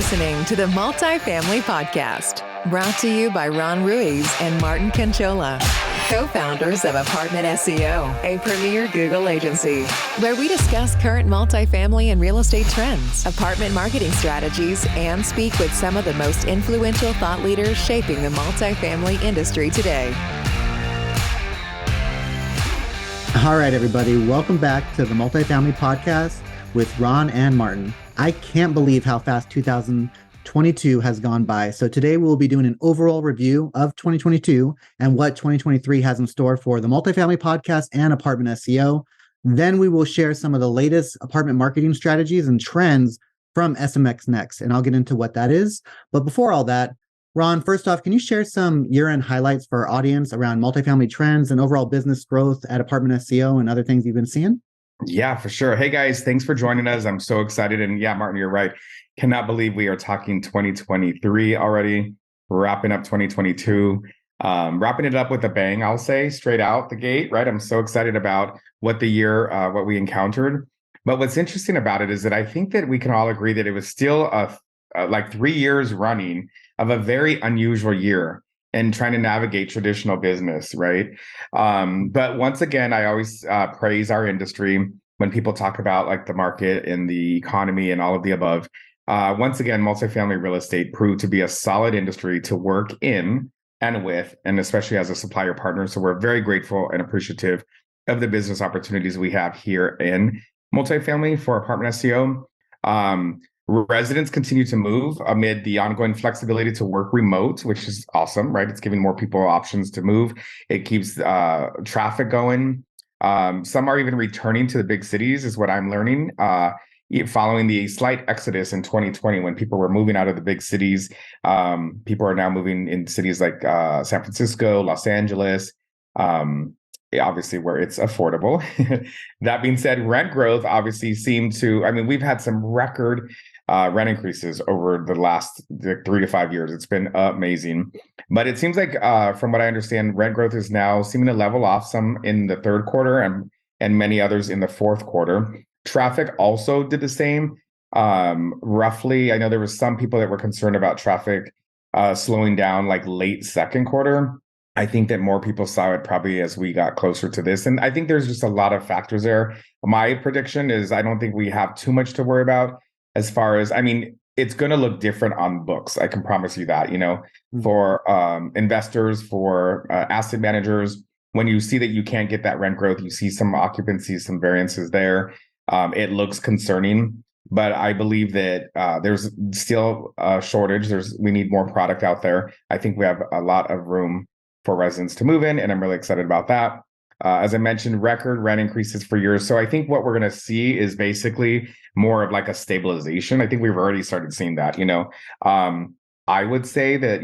listening to the Multifamily Podcast, brought to you by Ronn Ruiz and Martin Canchola, co-founders of ApartmentSEO, a premier Google agency, where we discuss current multifamily and real estate trends, apartment marketing strategies, and speak with some of the most influential thought leaders shaping the multifamily industry today. All right, everybody, welcome back to the Multifamily Podcast with Ronn and Martin. I can't believe how fast 2022 has gone by. So today we'll be doing an overall review of 2022 and what 2023 has in store for the Multifamily Podcast and ApartmentSEO. Then we will share some of the latest apartment marketing strategies and trends from SMX Next, and I'll get into what that is. But before all that, Ronn, first off, can you share some year-end highlights for our audience around multifamily trends and overall business growth at ApartmentSEO and other things you've been seeing? Yeah, for sure. Hey guys, thanks for joining us. I'm so excited. And yeah, Martin, you're right. Cannot believe we are talking 2023 already, wrapping up 2022, wrapping it up with a bang, I'll say, straight out the gate, right? I'm so excited about what the year, what we encountered. But what's interesting about it is that I think that we can all agree that it was still like 3 years running of a very unusual year and trying to navigate traditional business, right? But once again, I always praise our industry when people talk about like the market and the economy and all of the above. Once again, multifamily real estate proved to be a solid industry to work in and with, and especially as a supplier partner. So we're very grateful and appreciative of the business opportunities we have here in multifamily for ApartmentSEO. Residents continue to move amid the ongoing flexibility to work remote, which is awesome, right? It's giving more people options to move. It keeps traffic going. Some are even returning to the big cities, is what I'm learning, following the slight exodus in 2020 when people were moving out of the big cities. People are now moving in cities like San Francisco, Los Angeles, obviously where it's affordable. That being said, rent growth obviously seemed to, we've had some record rent increases over the last 3 to 5 years. It's been amazing. But it seems like, from what I understand, rent growth is now seeming to level off some in the third quarter and many others in the fourth quarter. Traffic also did the same. Roughly, I know there were some people that were concerned about traffic slowing down like late second quarter. I think that more people saw it probably as we got closer to this. And I think there's just a lot of factors there. My prediction is I don't think we have too much to worry about as far as, it's going to look different on books. I can promise you that, for investors, for asset managers, when you see that you can't get that rent growth, you see some occupancies, some variances there. It looks concerning, but I believe that there's still a shortage. We need more product out there. I think we have a lot of room for residents to move in, and I'm really excited about that. As I mentioned, record rent increases for years. So I think what we're going to see is basically more of like a stabilization. I think we've already started seeing that, I would say that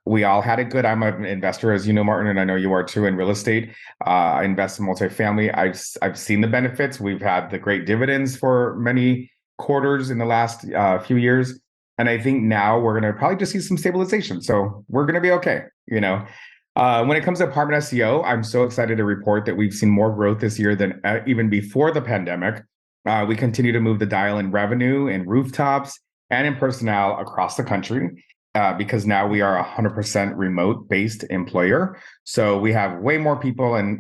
we all had it good. I'm an investor, as you know, Martin, and I know you are too, in real estate. I invest in multifamily. I've seen the benefits. We've had the great dividends for many quarters in the last few years. And I think now we're going to probably just see some stabilization. So we're going to be okay, When it comes to ApartmentSEO, I'm so excited to report that we've seen more growth this year than even before the pandemic. We continue to move the dial in revenue, in rooftops, and in personnel across the country because now we are a 100% remote-based employer. So we have way more people and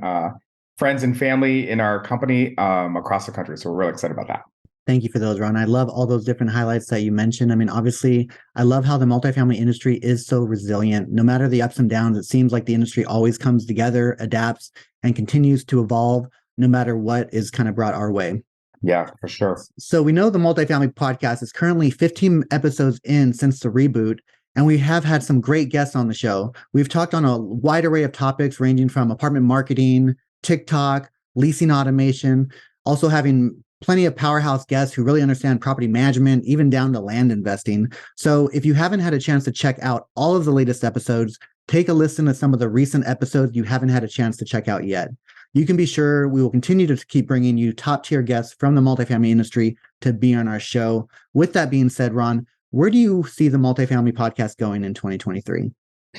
friends and family in our company across the country. So we're really excited about that. Thank you for those, Ron. I love all those different highlights that you mentioned. Obviously, I love how the multifamily industry is so resilient. No matter the ups and downs, it seems like the industry always comes together, adapts, and continues to evolve no matter what is kind of brought our way. Yeah, for sure. So we know the Multifamily Podcast is currently 15 episodes in since the reboot, and we have had some great guests on the show. We've talked on a wide array of topics ranging from apartment marketing, TikTok, leasing automation, also having plenty of powerhouse guests who really understand property management, even down to land investing. So if you haven't had a chance to check out all of the latest episodes, take a listen to some of the recent episodes you haven't had a chance to check out yet. You can be sure we will continue to keep bringing you top tier guests from the multifamily industry to be on our show. With that being said, Ron, where do you see the Multifamily Podcast going in 2023?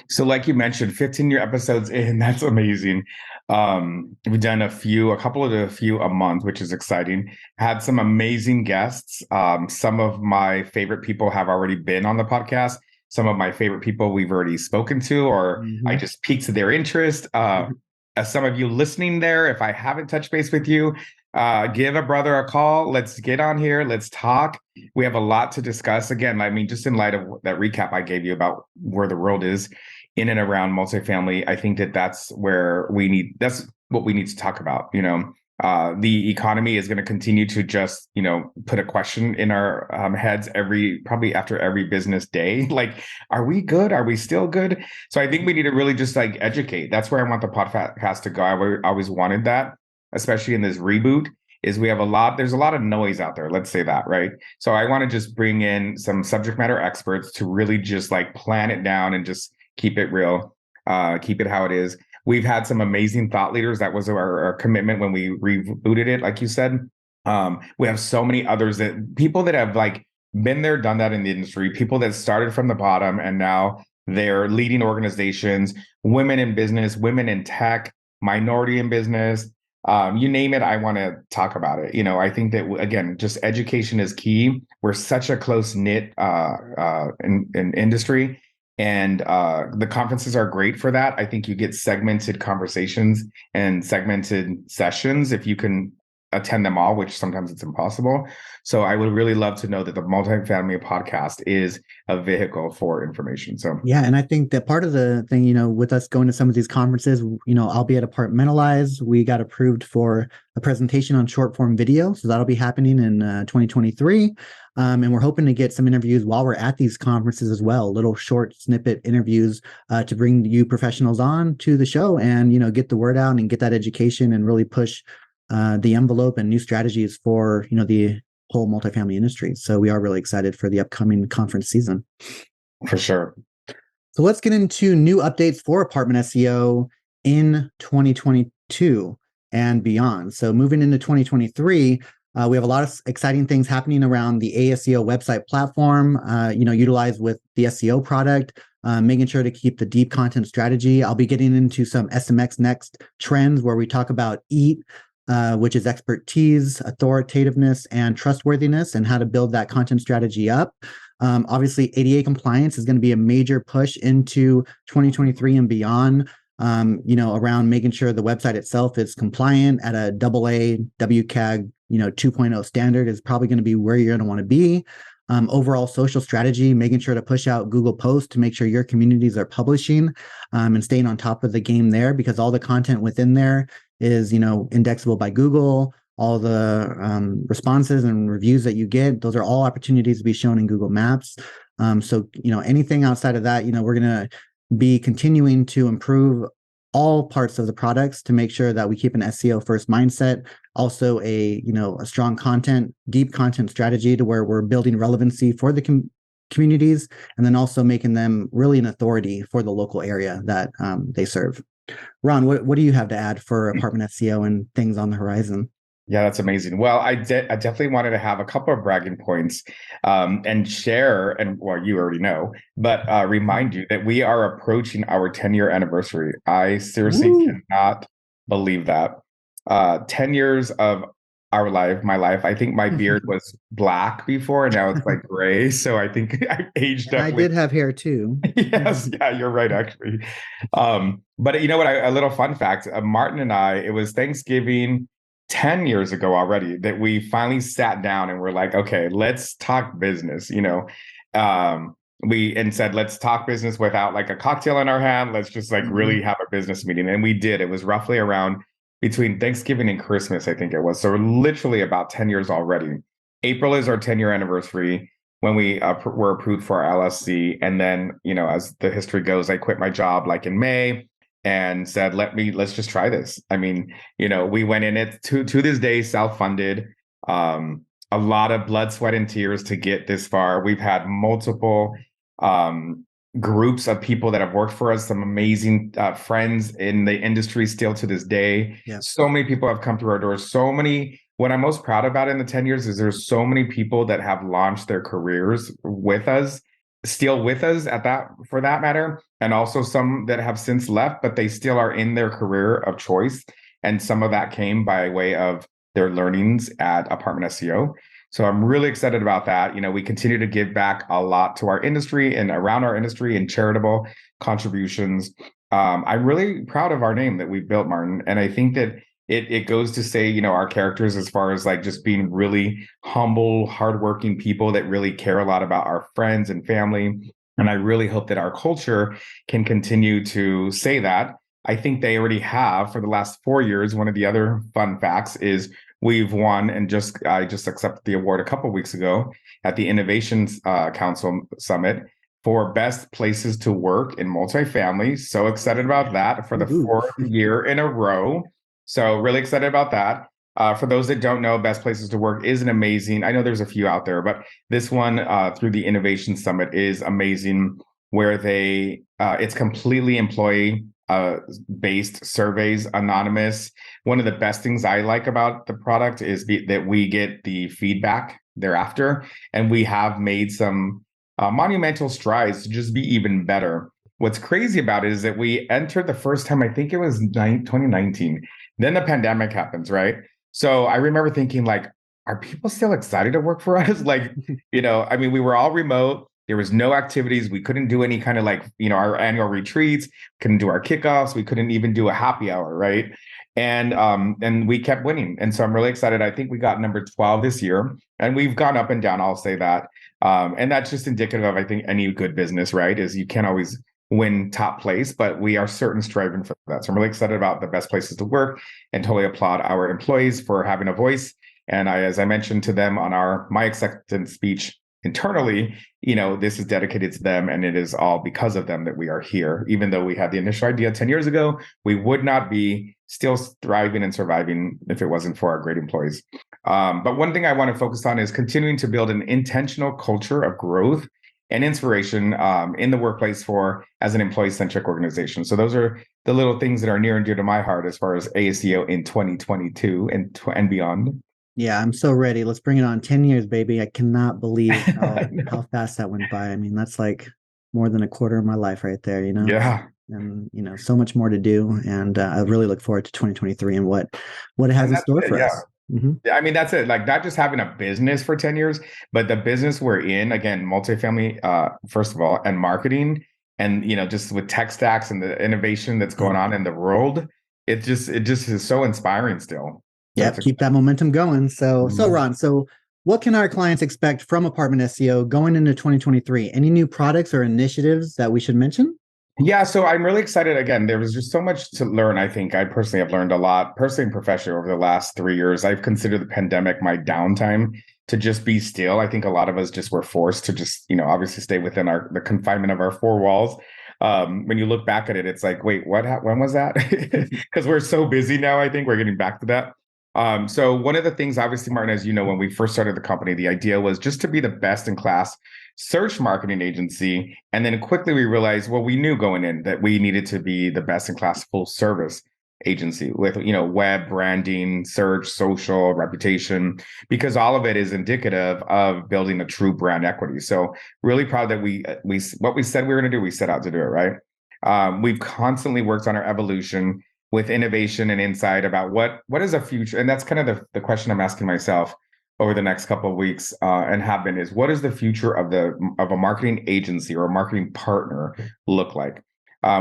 So like you mentioned, 15-year episodes in, that's amazing. We've done a few a month, which is exciting. Had some amazing guests. Some of my favorite people have already been on the podcast. Some of my favorite people we've already spoken to, or I just piqued their interest. As some of you listening there, if I haven't touched base with you, give a brother a call. Let's get on here. Let's talk. We have a lot to discuss. Again, I mean, just in light of that recap I gave you about where the world is in and around multifamily, I think that's what we need to talk about. The economy is going to continue to just, put a question in our heads probably after every business day. Like, are we good? Are we still good? So I think we need to really just like educate. That's where I want the podcast to go. I always wanted that, especially in this reboot, is there's a lot of noise out there. Let's say that, right? So I want to just bring in some subject matter experts to really just like plan it down and just keep it real, keep it how it is. We've had some amazing thought leaders. That was our commitment when we rebooted it, like you said. We have so many others, people that have like been there, done that in the industry, people that started from the bottom and now they're leading organizations, women in business, women in tech, minority in business, you name it. I want to talk about it. I think that, again, just education is key. We're such a close knit in industry. And the conferences are great for that. I think you get segmented conversations and segmented sessions if you can attend them all, which sometimes it's impossible. So I would really love to know that the Multifamily Podcast is a vehicle for information. So yeah, and I think that part of the thing, with us going to some of these conferences, albeit Apartmentalize, we got approved for a presentation on short form video. So that'll be happening in 2023. And we're hoping to get some interviews while we're at these conferences as well, little short snippet interviews to bring you professionals on to the show and, get the word out and get that education and really push the envelope and new strategies for, the whole multifamily industry. So we are really excited for the upcoming conference season. For sure. So let's get into new updates for Apartment SEO in 2022 and beyond. So moving into 2023, we have a lot of exciting things happening around the ASEO website platform, utilized with the SEO product, making sure to keep the deep content strategy. I'll be getting into some SMX Next trends where we talk about EAT, which is expertise, authoritativeness, and trustworthiness, and how to build that content strategy up. Obviously, ADA compliance is going to be a major push into 2023 and beyond, around making sure the website itself is compliant at a AA WCAG 2.0 standard is probably going to be where you're going to want to be. Overall social strategy, making sure to push out Google Posts to make sure your communities are publishing and staying on top of the game there, because all the content within there is, indexable by Google. All the responses and reviews that you get, those are all opportunities to be shown in Google Maps. So, anything outside of that, we're going to be continuing to improve all parts of the products to make sure that we keep an SEO first mindset. Also a strong content, deep content strategy to where we're building relevancy for the communities, and then also making them really an authority for the local area that they serve. Ron, what do you have to add for Apartment SEO and things on the horizon? Yeah, that's amazing. Well, I definitely wanted to have a couple of bragging points and share, and well, you already know, but remind you that we are approaching our 10-year anniversary. I seriously cannot believe that. 10 years of my life. I think my beard was black before, and now it's like gray. So I think I aged up. I did have hair too. Yes, yeah, you're right, actually. But you know what? A little fun fact: Martin and I, it was Thanksgiving 10 years ago already that we finally sat down and we're like, okay, let's talk business, and said, let's talk business without like a cocktail in our hand. Let's just like really have a business meeting. And we did. It was roughly around between Thanksgiving and Christmas, I think it was. So literally about 10 years already. April is our 10-year anniversary when we were approved for our LLC. And then, as the history goes, I quit my job like in May and said, let's just try this. I mean, we went in it to this day, self-funded, a lot of blood, sweat, and tears to get this far. We've had multiple groups of people that have worked for us, some amazing friends in the industry still to this day. Yeah. So many people have come through our doors. What I'm most proud about in the 10 years is there's so many people that have launched their careers with us still with us for that matter, and also some that have since left, but they still are in their career of choice. And some of that came by way of their learnings at Apartment SEO. So I'm really excited about that. We continue to give back a lot to our industry and around our industry in charitable contributions. I'm really proud of our name that we built, Martin. And I think that it goes to say, our characters as far as like just being really humble, hardworking people that really care a lot about our friends and family. And I really hope that our culture can continue to say that. I think they already have for the last 4 years. One of the other fun facts is we've won, and I just accepted the award a couple of weeks ago at the Innovations Council Summit for best places to work in multifamily. So excited about that for the 4th year in a row. So really excited about that. For those that don't know, Best Places to Work is an amazing, I know there's a few out there, but this one through the Innovation Summit is amazing, where it's completely employee based surveys, anonymous. One of the best things I like about the product is that we get the feedback thereafter, and we have made some monumental strides to just be even better. What's crazy about it is that we entered the first time, I think it was 2019. Then the pandemic happens, right? So I remember thinking, like, are people still excited to work for us? Like, we were all remote. There was no activities. We couldn't do any kind of our annual retreats, couldn't do our kickoffs. We couldn't even do a happy hour, right? And we kept winning. And so I'm really excited. I think we got number 12 this year, and we've gone up and down, I'll say that. And that's just indicative of, I think, any good business, right? Is you can't always win top place, but we are certain striving for that. So I'm really excited about the Best Places to Work and totally applaud our employees for having a voice. And as I mentioned to them on my acceptance speech internally, this is dedicated to them, and it is all because of them that we are here. Even though we had the initial idea 10 years ago, we would not be still thriving and surviving if it wasn't for our great employees. But one thing I want to focus on is continuing to build an intentional culture of growth and inspiration in the workplace as an employee-centric organization. So those are the little things that are near and dear to my heart as far as ASEO in 2022 and beyond. Yeah, I'm so ready. Let's bring it on. 10 years, baby. I cannot believe how fast that went by. I mean, that's like more than a quarter of my life right there, Yeah. And, so much more to do. And I really look forward to 2023 and what it has in store for us. Mm-hmm. Yeah, I mean, that's it. Like, not just having a business for 10 years, but the business we're in, again, multifamily, first of all, and marketing, and, just with tech stacks and the innovation that's going on in the world, it just is so inspiring still. Yeah, keep that momentum going. So Ron, what can our clients expect from Apartment SEO going into 2023? Any new products or initiatives that we should mention? Yeah, so I'm really excited. Again, there was just so much to learn. I think I personally have learned a lot, personally and professionally, over the last 3 years. I've considered the pandemic my downtime to just be still. I think a lot of us just were forced to just, obviously stay within the confinement of our four walls. When you look back at it, it's like, wait, when was that? Because we're so busy now. I think we're getting back to that. So one of the things, obviously, Martin, as you know, when we first started the company, the idea was just to be the best in class search marketing agency. And then quickly we realized, well, we knew going in that we needed to be the best in class full service agency with, web, branding, search, social, reputation, because all of it is indicative of building a true brand equity. So really proud that we what we said we were going to do, we set out to do it, right? We've constantly worked on our evolution with innovation and insight about what is a future. And that's kind of the question I'm asking myself over the next couple of weeks and have been is, what does the future of a marketing agency or a marketing partner look like?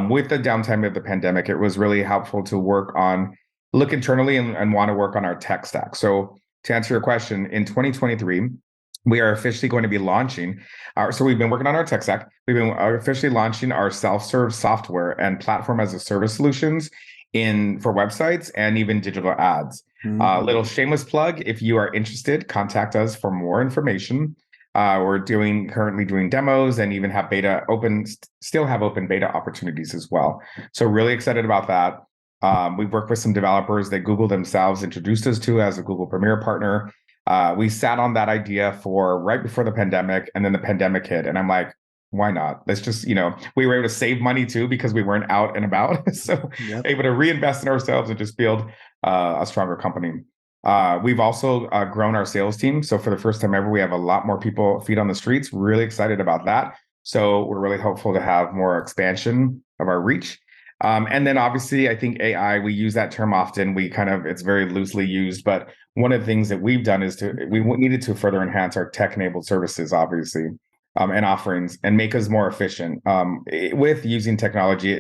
With the downtime of the pandemic, it was really helpful to look internally and want to work on our tech stack. So to answer your question, in 2023, we are officially going to be launching so we've been working on our tech stack. We've been officially launching our self-serve software and platform as a service solutions for websites and even digital ads. Little shameless plug, if you are interested, contact us for more information. We're currently doing demos and even have still have open beta opportunities as well. So really excited about that. We've worked with some developers that Google themselves introduced us to as a Google Premier partner. We sat on that idea right before the pandemic, and then the pandemic hit. And I'm like, why not? Let's just, we were able to save money too because we weren't out and about. So able to reinvest in ourselves and just build a stronger company. We've also grown our sales team. So for the first time ever, we have a lot more feet on the streets. Really excited about that. So we're really hopeful to have more expansion of our reach. And then obviously, I think AI, we use that term often. It's very loosely used, but one of the things that we've done is we needed to further enhance our tech-enabled services, obviously, and offerings, and make us more efficient. With using technology,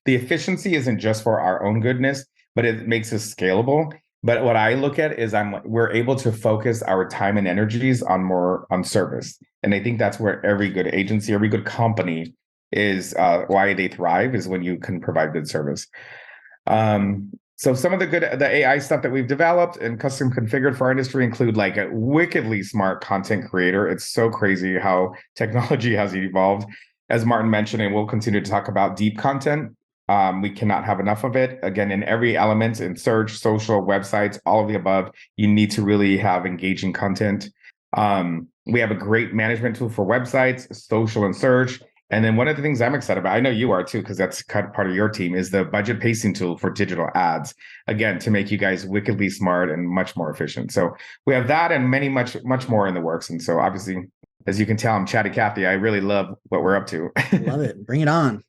the efficiency isn't just for our own goodness, but it makes us scalable. But what I look at is we're able to focus our time and energies on service. And I think that's where every good agency, every good company is why they thrive, is when you can provide good service. So some of the AI stuff that we've developed and custom configured for our industry include like a wickedly smart content creator. It's so crazy how technology has evolved. As Martin mentioned, and we'll continue to talk about deep content. We cannot have enough of it. Again, in every element, in search, social, websites, all of the above, you need to really have engaging content. We have a great management tool for websites, social, and search. And then one of the things I'm excited about, I know you are too, because that's kind of part of your team, is the budget pacing tool for digital ads. Again, to make you guys wickedly smart and much more efficient. So we have that and much more in the works. And so obviously, as you can tell, I'm Chatty Cathy. I really love what we're up to. Love it. Bring it on.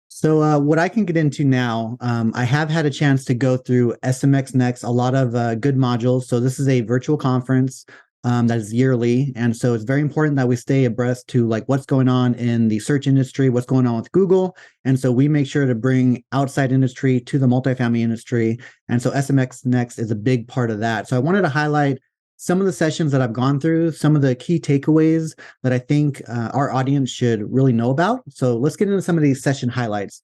So what I can get into now, I have had a chance to go through SMX Next, a lot of good modules. So this is a virtual conference that is yearly. And so it's very important that we stay abreast to like what's going on in the search industry, what's going on with Google. And so we make sure to bring outside industry to the multifamily industry. And so SMX Next is a big part of that. So I wanted to highlight some of the sessions that I've gone through, some of the key takeaways that I think our audience should really know about. So let's get into some of these session highlights.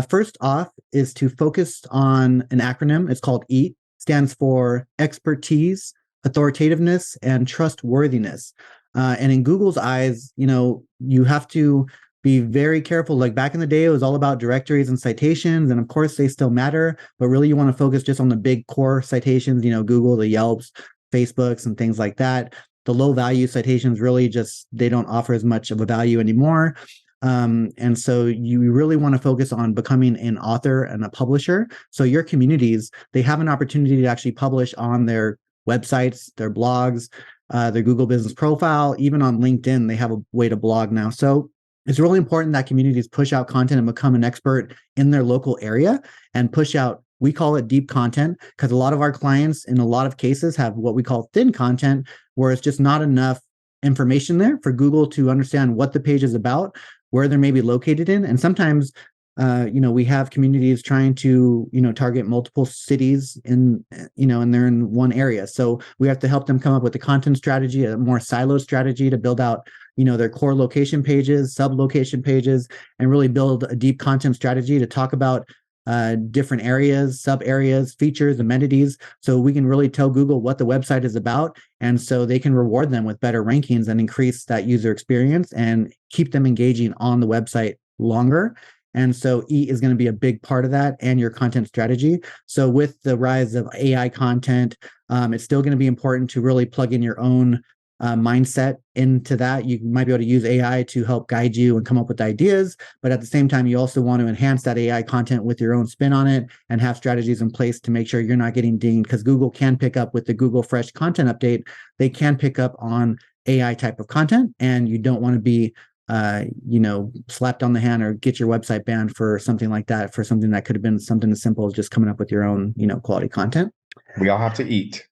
First off is to focus on an acronym. It's called EAT, stands for expertise, authoritativeness, and trustworthiness. And in Google's eyes, you have to be very careful. Like back in the day, it was all about directories and citations. And of course, they still matter. But really, you want to focus just on the big core citations, Google, the Yelps, Facebooks, and things like that. The low value citations really they don't offer as much of a value anymore. And so you really want to focus on becoming an author and a publisher. So your communities, they have an opportunity to actually publish on their websites, their blogs, their Google business profile, even on LinkedIn, they have a way to blog now. So it's really important that communities push out content and become an expert in their local area and push out, we call it deep content, because a lot of our clients in a lot of cases have what we call thin content, where it's just not enough information there for Google to understand what the page is about, where they're maybe located in. And sometimes we have communities trying to, target multiple cities and they're in one area. So we have to help them come up with a content strategy, a more siloed strategy to build out, their core location pages, sub-location pages, and really build a deep content strategy to talk about different areas, sub areas, features, amenities. So we can really tell Google what the website is about. And so they can reward them with better rankings and increase that user experience and keep them engaging on the website longer. And so EAT is going to be a big part of that and your content strategy. So with the rise of AI content, it's still going to be important to really plug in your own mindset into that. You might be able to use AI to help guide you and come up with ideas, but at the same time, you also want to enhance that AI content with your own spin on it and have strategies in place to make sure you're not getting dinged, because Google can pick up with the Google Fresh content update. They can pick up on AI type of content, and you don't want to be slapped on the hand or get your website banned for something like that, for something that could have been something as simple as just coming up with your own, quality content. We all have to eat.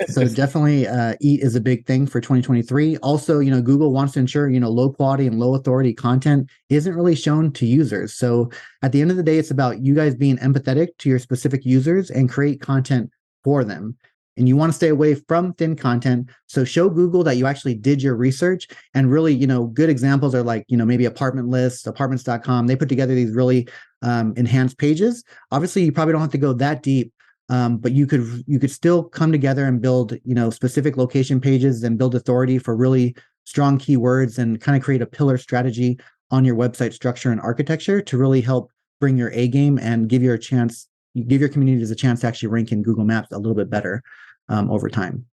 So definitely EAT is a big thing for 2023. Also, Google wants to ensure, low quality and low authority content isn't really shown to users. So at the end of the day, it's about you guys being empathetic to your specific users and create content for them. And you want to stay away from thin content. So show Google that you actually did your research, and really, good examples are like, maybe Apartment List, apartments.com. They put together these really enhanced pages. Obviously, you probably don't have to go that deep. But you could still come together and build, specific location pages and build authority for really strong keywords and kind of create a pillar strategy on your website structure and architecture to really help bring your A game and give your communities a chance to actually rank in Google Maps a little bit better over time.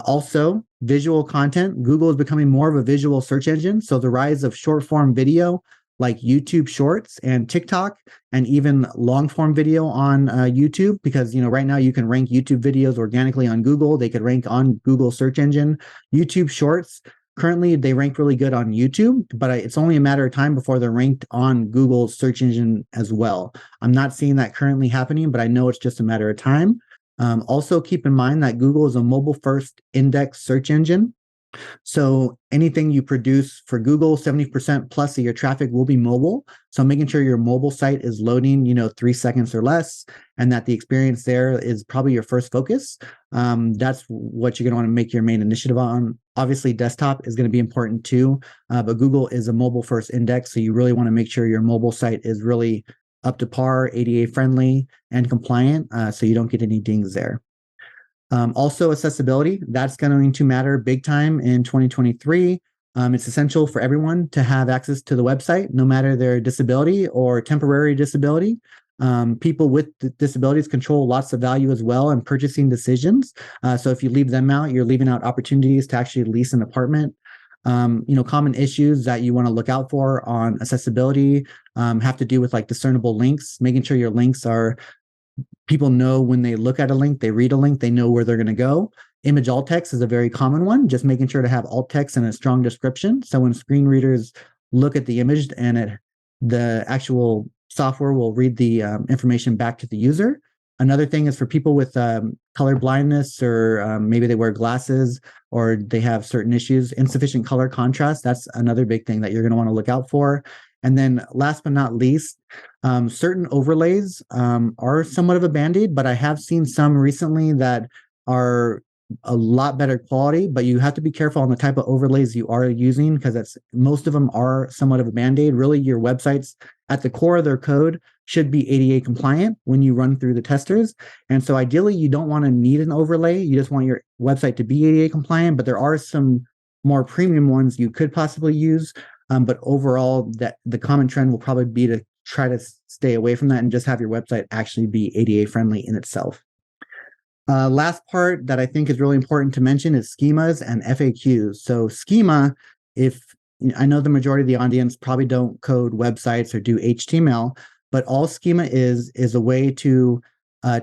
Also, visual content. Google is becoming more of a visual search engine. So the rise of short form video like YouTube Shorts and TikTok, and even long form video on YouTube, because right now you can rank YouTube videos organically on Google. They could rank on Google search engine. YouTube Shorts currently they rank really good on YouTube, but it's only a matter of time before they're ranked on Google's search engine as well. I'm not seeing that currently happening, but I know it's just a matter of time. Also keep in mind that Google is a mobile first index search engine. So anything you produce for Google, 70% plus of your traffic will be mobile. So making sure your mobile site is loading, 3 seconds or less, and that the experience there is probably your first focus. That's what you're going to want to make your main initiative on. Obviously, desktop is going to be important too, but Google is a mobile first index. So you really want to make sure your mobile site is really up to par, ADA friendly and compliant, so you don't get any dings there. Also, accessibility, that's going to matter big time in 2023. It's essential for everyone to have access to the website, no matter their disability or temporary disability. People with disabilities control lots of value as well in purchasing decisions. So if you leave them out, you're leaving out opportunities to actually lease an apartment. Common issues that you want to look out for on accessibility have to do with like discernible links, making sure your links are people know when they look at a link, they read a link, they know where they're going to go. Image alt text is a very common one, just making sure to have alt text and a strong description. So when screen readers look at the image and the actual software will read the information back to the user. Another thing is for people with color blindness, or maybe they wear glasses or they have certain issues, insufficient color contrast. That's another big thing that you're going to want to look out for. And then last but not least, certain overlays are somewhat of a Band-Aid, but I have seen some recently that are a lot better quality, but you have to be careful on the type of overlays you are using, because most of them are somewhat of a Band-Aid. Really, your websites at the core of their code should be ADA compliant when you run through the testers. And so ideally, you don't want to need an overlay. You just want your website to be ADA compliant, but there are some more premium ones you could possibly use. But overall, that the common trend will probably be to try to stay away from that and just have your website actually be ADA friendly in itself. Last part that I think is really important to mention is schemas and FAQs. So schema, if I know the majority of the audience probably don't code websites or do HTML, but all schema is a way to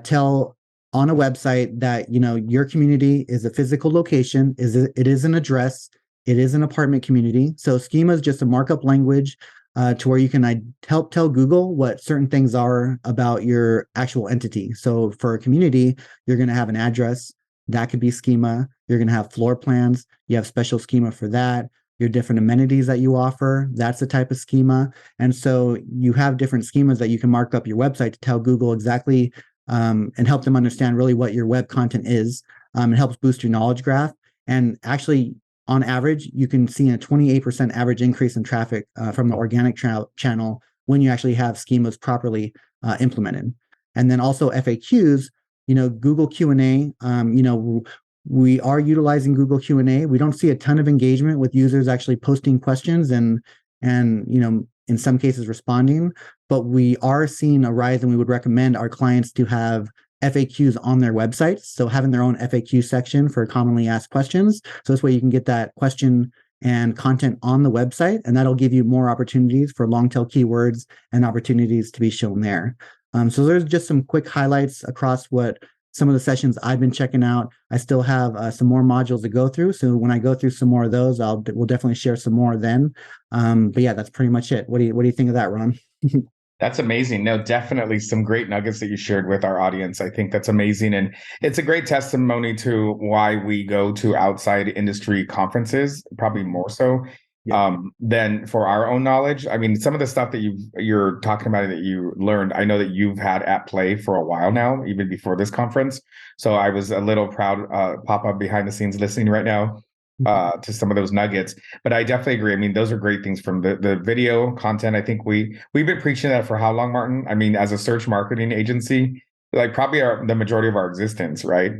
tell on a website that your community is a physical location, it is an address. It is an apartment community. So schema is just a markup language to where you can help tell Google what certain things are about your actual entity. So for a community, you're going to have an address. That could be schema. You're going to have floor plans. You have special schema for that. Your different amenities that you offer, that's a type of schema. And so you have different schemas that you can mark up your website to tell Google exactly and help them understand really what your web content is. It helps boost your knowledge graph. And actually, on average, you can see a 28% average increase in traffic from the organic channel when you actually have schemas properly implemented. And then also FAQs, Google Q&A, we are utilizing Google Q&A. We don't see a ton of engagement with users actually posting questions and in some cases responding, but we are seeing a rise, and we would recommend our clients to have FAQs on their websites. So having their own FAQ section for commonly asked questions. So this way you can get that question and content on the website, and that'll give you more opportunities for long tail keywords and opportunities to be shown there. So there's just some quick highlights across what some of the sessions I've been checking out. I still have some more modules to go through. So when I go through some more of those, we'll definitely share some more then. But yeah, that's pretty much it. What do you think of that, Ron? That's amazing. No, definitely some great nuggets that you shared with our audience. I think that's amazing. And it's a great testimony to why we go to outside industry conferences, probably more so than for our own knowledge. I mean, some of the stuff that you're talking about that you learned, I know that you've had at play for a while now, even before this conference. So I was a little proud, pop up behind the scenes listening right now to some of those nuggets. But I definitely agree. I mean, those are great things from the video content. I think we've been preaching that for how long, Martin? I mean, as a search marketing agency, like probably the majority of our existence, right?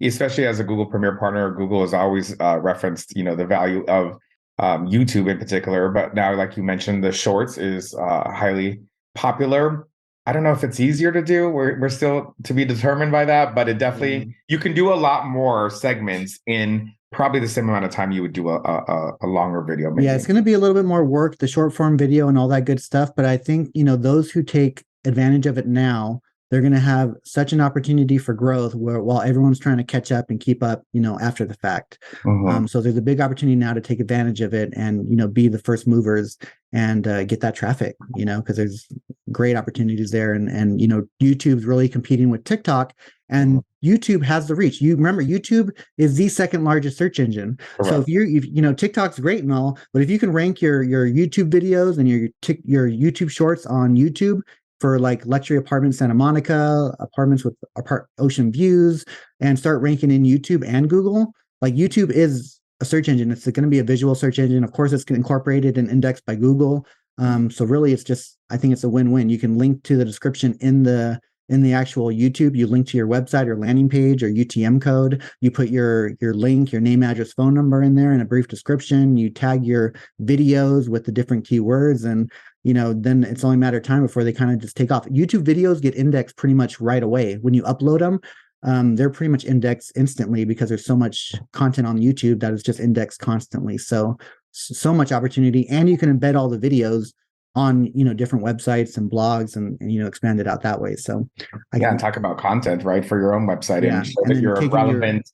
Especially as a Google Premier partner, Google has always referenced, the value of YouTube in particular. But now, like you mentioned, the shorts is highly popular. I don't know if it's easier to do. We're still to be determined by that, but it definitely, you can do a lot more segments in probably the same amount of time you would do a longer video. Maybe. Yeah, it's going to be a little bit more work, the short form video and all that good stuff. But I think, those who take advantage of it now, they're going to have such an opportunity for growth while everyone's trying to catch up and keep up, after the fact. So there's a big opportunity now to take advantage of it and, be the first movers and get that traffic, because there's great opportunities there. And YouTube's really competing with TikTok, and YouTube has the reach. You remember, YouTube is the second largest search engine. Correct. So if TikTok's great and all, but if you can rank your YouTube videos and your YouTube shorts on YouTube for like luxury apartments, Santa Monica, apartments with ocean views, and start ranking in YouTube and Google, like YouTube is a search engine. It's going to be a visual search engine. Of course, it's incorporated and indexed by Google. So really, I think it's a win-win. You can link to the description in the actual YouTube. You link to your website or landing page or UTM code. You put your link, your name, address, phone number in there, and a brief description. You tag your videos with the different keywords, and then it's only a matter of time before they kind of just take off. YouTube videos get indexed pretty much right away when you upload them. They're pretty much indexed instantly because there's so much content on YouTube that is just indexed constantly. So much opportunity, and you can embed all the videos on different websites and blogs and expand it out that way. So and talk about content, right, for your own website, and show that you're a relevant,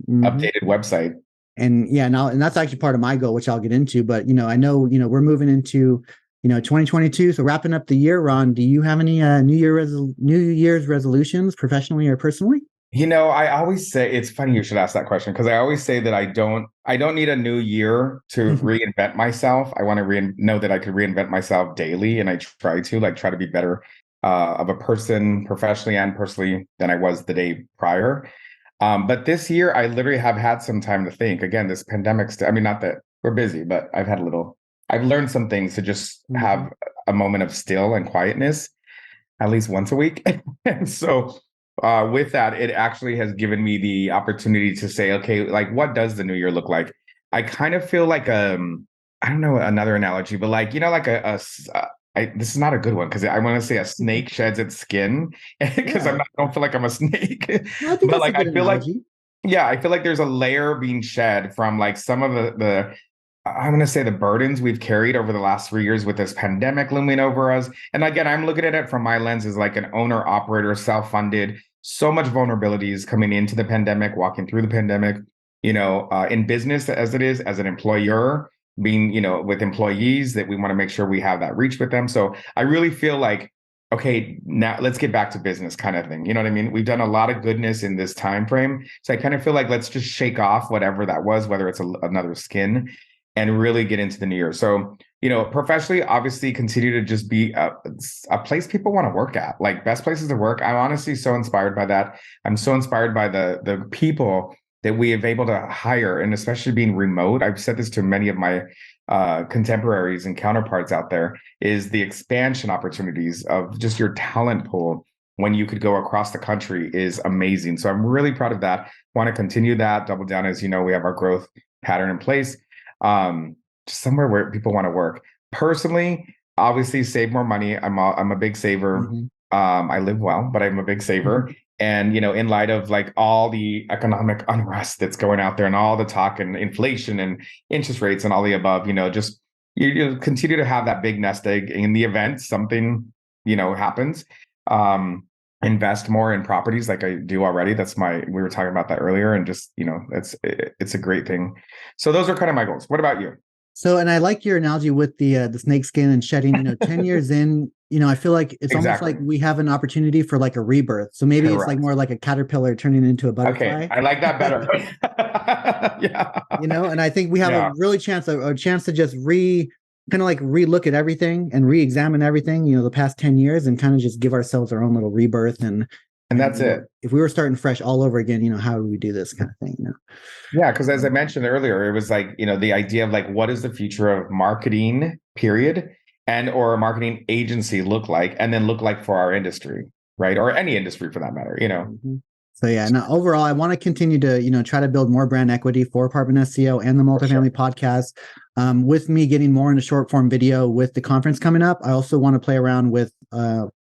updated website. And and that's actually part of my goal, which I'll get into. But I know we're moving into 2022. So wrapping up the year, Ron, do you have any New Year's resolutions, professionally or personally? I always say, it's funny you should ask that question, because I always say that I don't need a new year to reinvent myself. I want to know that I could reinvent myself daily, and I try to be better of a person professionally and personally than I was the day prior. But this year, I literally have had some time to think. Again, this pandemic, not that we're busy, but I've learned some things to just have a moment of still and quietness at least once a week. And so with that, it actually has given me the opportunity to say, okay, like, what does the new year look like? I kind of feel like, I don't know another analogy, but like, like this is not a good one, because I want to say a snake sheds its skin, because I don't feel like I'm a snake. No, I think but like I feel analogy. I feel like there's a layer being shed from like some of the I'm going to say the burdens we've carried over the last 3 years with this pandemic looming over us. And again, I'm looking at it from my lens as like an owner, operator, self-funded, so much vulnerabilities coming into the pandemic, walking through the pandemic, in business as it is, as an employer, being, with employees, that we want to make sure we have that reach with them. So I really feel like, okay, now let's get back to business kind of thing. You know what I mean? We've done a lot of goodness in this time frame. So I kind of feel like let's just shake off whatever that was, whether it's another skin, and really get into the new year. So, professionally, obviously continue to just be a place people want to work at, like best places to work. I'm honestly so inspired by that. I'm so inspired by the people that we have able to hire, and especially being remote. I've said this to many of my contemporaries and counterparts out there, is the expansion opportunities of just your talent pool when you could go across the country is amazing. So I'm really proud of that. Want to continue that, double down. As we have our growth pattern in place. Just somewhere where people want to work. Personally, obviously save more money. I'm a big saver. I live well, but I'm a big saver. And, in light of like all the economic unrest that's going out there and all the talk and inflation and interest rates and all the above, just you continue to have that big nest egg in the event something, happens. Invest more in properties like I do already. We were talking about that earlier, and just, it's a great thing. So those are kind of my goals. What about you? So, and I like your analogy with the snake skin and shedding, 10 years in, I feel like it's almost like we have an opportunity for like a rebirth. So maybe it's like more like a caterpillar turning into a butterfly. Okay. I like that better. Yeah. And I think we have a really chance to just relook at everything and re-examine everything, the past 10 years, and kind of just give ourselves our own little rebirth. And that's it. If we were starting fresh all over again, how would we do this kind of thing? Yeah, because as I mentioned earlier, it was like, the idea of like, what is the future of marketing, period, and or a marketing agency look like, and then look like for our industry, right? Or any industry for that matter, So now overall, I want to continue to, try to build more brand equity for Apartment SEO and the Multifamily Podcast. With me getting more into short form video with the conference coming up, I also want to play around with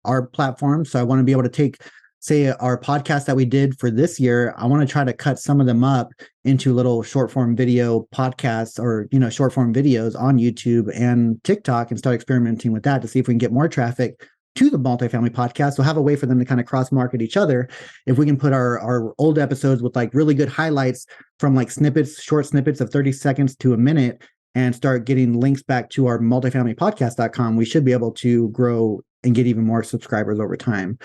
our platform. So I want to be able to take, say, our podcast that we did for this year. I want to try to cut some of them up into little short form video podcasts, or, short form videos on YouTube and TikTok, and start experimenting with that to see if we can get more traffic to the Multifamily Podcast. So have a way for them to kind of cross market each other. If we can put our old episodes with like really good highlights from like short snippets of 30 seconds to a minute, and start getting links back to our multifamilypodcast.com, we should be able to grow and get even more subscribers over time.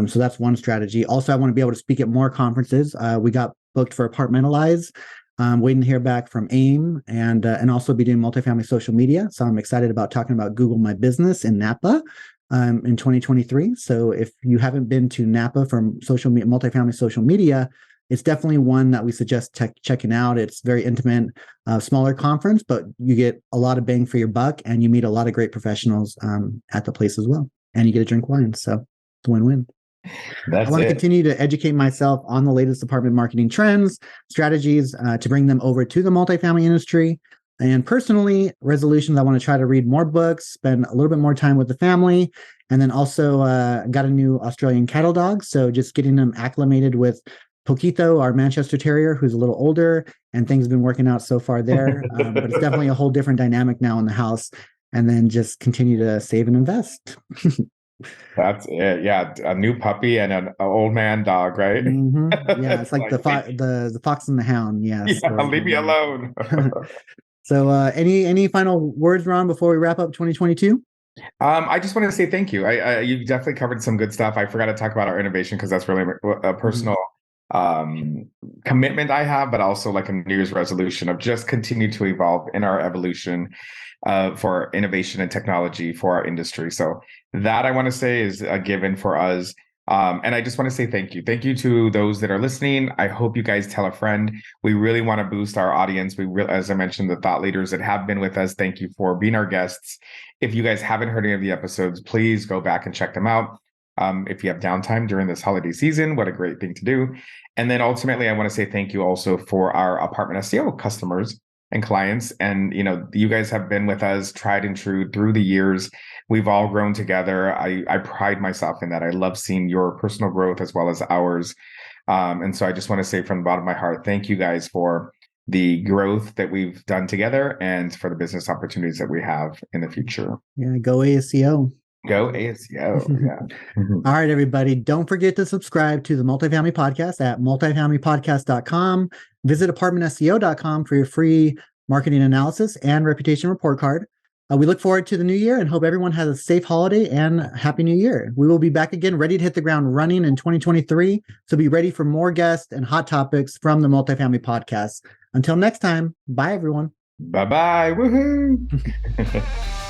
So that's one strategy. Also, I want to be able to speak at more conferences. We got booked for Apartmentalize. Waiting to hear back from AIM, and also be doing multifamily social media. So I'm excited about talking about Google My Business in Napa in 2023. So if you haven't been to Napa from multifamily social media, it's definitely one that we suggest checking out. It's very intimate, smaller conference, but you get a lot of bang for your buck, and you meet a lot of great professionals at the place as well. And you get to drink wine. So it's a win-win. I want to continue to educate myself on the latest apartment marketing trends, strategies to bring them over to the multifamily industry. And personally, resolutions, I want to try to read more books, spend a little bit more time with the family, and then also got a new Australian cattle dog. So just getting them acclimated with Poquito, our Manchester Terrier, who's a little older, and things have been working out so far there. But it's definitely a whole different dynamic now in the house. And then just continue to save and invest. That's it. Yeah, a new puppy and an old man dog, right? Mm-hmm. Yeah, it's like the fox and the hound. Yes. Yeah, leave me alone. So, any final words, Ron, before we wrap up 2022? I just want to say thank you. You definitely covered some good stuff. I forgot to talk about our innovation because that's really a personal commitment I have, but also like a New Year's resolution of just continue to evolve in our evolution for innovation and technology for our industry. So that I want to say is a given for us. And I just want to say thank you. Thank you to those that are listening. I hope you guys tell a friend. We really want to boost our audience. As I mentioned, the thought leaders that have been with us, thank you for being our guests. If you guys haven't heard any of the episodes, please go back and check them out. If you have downtime during this holiday season, what a great thing to do. And then ultimately, I want to say thank you also for our Apartment SEO customers and clients. And, you guys have been with us tried and true through the years. We've all grown together. I pride myself in that. I love seeing your personal growth as well as ours. And so I just want to say from the bottom of my heart, thank you guys for the growth that we've done together and for the business opportunities that we have in the future. Yeah, go ASEO. Go ASEO. Yeah. All right, everybody. Don't forget to subscribe to the Multifamily Podcast at multifamilypodcast.com. Visit apartmentseo.com for your free marketing analysis and reputation report card. We look forward to the new year and hope everyone has a safe holiday and happy new year. We will be back again, ready to hit the ground running in 2023. So be ready for more guests and hot topics from the Multifamily Podcast. Until next time, bye, everyone. Bye-bye. Woohoo.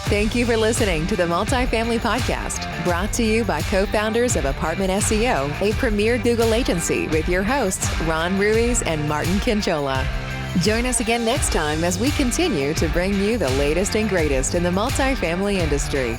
Thank you for listening to the Multifamily Podcast, brought to you by co-founders of Apartment SEO, a premier Google agency, with your hosts, Ronn Ruiz and Martin Quinchola. Join us again next time as we continue to bring you the latest and greatest in the multifamily industry.